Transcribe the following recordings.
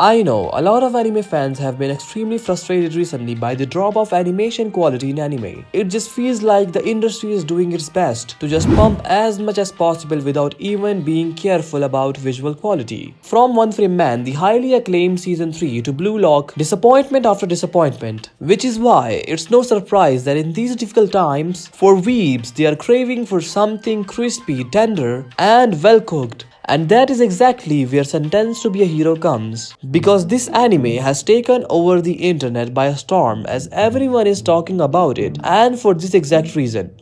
I know, a lot of anime fans have been extremely frustrated recently by the drop of animation quality in anime. It just feels like the industry is doing its best to just pump as much as possible without even being careful about visual quality. From One Frame Man, the highly acclaimed Season 3 to Blue Lock, disappointment after disappointment. Which is why it's no surprise that in these difficult times, for weebs, they are craving for something crispy, tender, and well cooked. And that is exactly where Sentenced to be a Hero comes. Because this anime has taken over the internet by a storm as everyone is talking about it, and for this exact reason.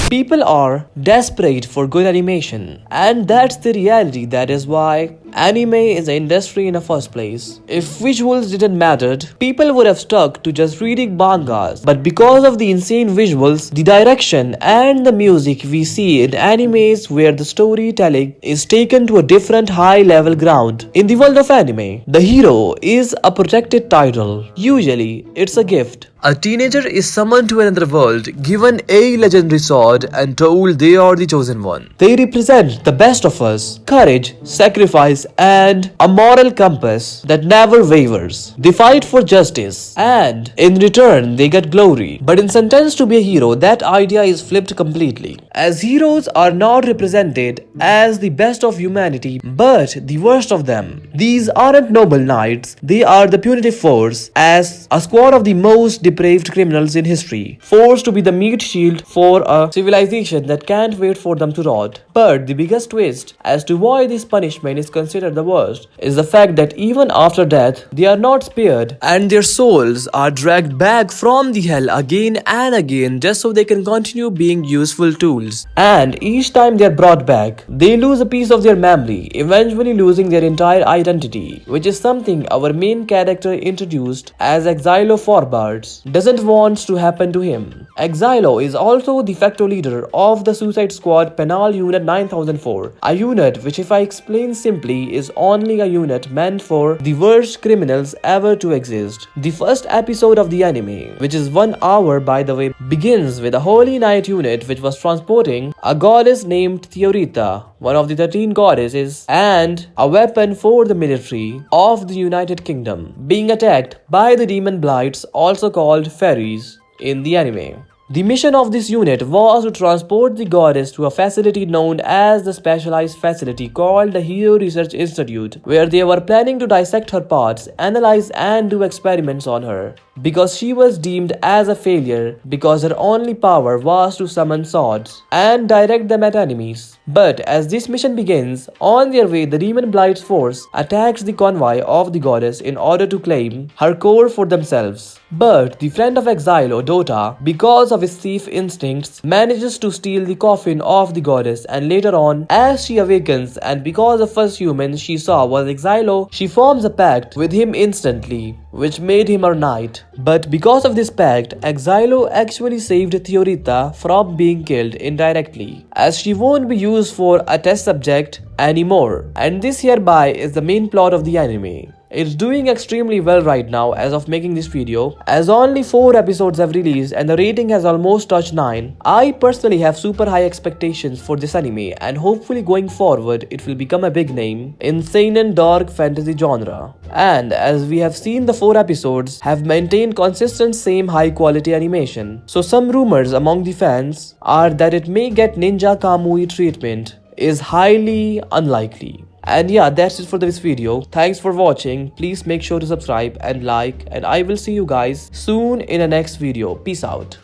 People are desperate for good animation, and that's the reality. That is why anime is an industry in the first place. If visuals didn't matter, people would have stuck to just reading mangas. But because of the insane visuals, the direction and the music we see in animes where the storytelling is taken to a different high level ground. In the world of anime, the hero is a protected title. Usually, it's a gift. A teenager is summoned to another world, given a legendary sword and told they are the chosen one. They represent the best of us, courage, sacrifice, and a moral compass that never wavers. They fight for justice, and in return they get glory. But in Sentenced to be a Hero, that idea is flipped completely. As heroes are not represented as the best of humanity, but the worst of them. These aren't noble knights, they are the punitive force, as a squad of the most depraved criminals in history, forced to be the meat shield for a civilization that can't wait for them to rot. But the biggest twist as to why this punishment is considered the worst is the fact that even after death, they are not spared and their souls are dragged back from the hell again and again just so they can continue being useful tools. And each time they are brought back, they lose a piece of their memory, eventually losing their entire identity, which is something our main character introduced as Xylo Forbartz doesn't want to happen to him. Xylo is also the de facto leader of the Suicide Squad Penal Unit 9004, a unit which, if I explain simply, is only a unit meant for the worst criminals ever to exist. The first episode of the anime, which is 1 hour by the way, begins with a Holy Knight unit which was transporting a goddess named Teoritta, one of the 13 goddesses, and a weapon for the military of the United Kingdom, being attacked by the demon blights, also called fairies in the anime. The mission of this unit was to transport the goddess to a facility known as the Specialized Facility called the Hero Research Institute, where they were planning to dissect her parts, analyze and do experiments on her, because she was deemed as a failure because her only power was to summon swords and direct them at enemies. But as this mission begins, on their way the Demon Blight's force attacks the convoy of the goddess in order to claim her core for themselves. But the friend of Xylo, Dota, because of his thief instincts, manages to steal the coffin of the goddess, and later on, as she awakens and because the first human she saw was Xylo, she forms a pact with him instantly, which made him her knight. But because of this pact, Xylo actually saved Teoritta from being killed indirectly, as she won't be used for a test subject anymore. And this hereby is the main plot of the anime. It's doing extremely well right now as of making this video, as only 4 episodes have released and the rating has almost touched 9. I personally have super high expectations for this anime, and hopefully going forward it will become a big name in seinen dark fantasy genre. And as we have seen, the 4 episodes have maintained consistent same high quality animation. So some rumors among the fans are that it may get Ninja Kamui treatment is highly unlikely. And yeah, that's it for this video. Thanks for watching. Please make sure to subscribe and like, and I will see you guys soon in the next video. Peace out.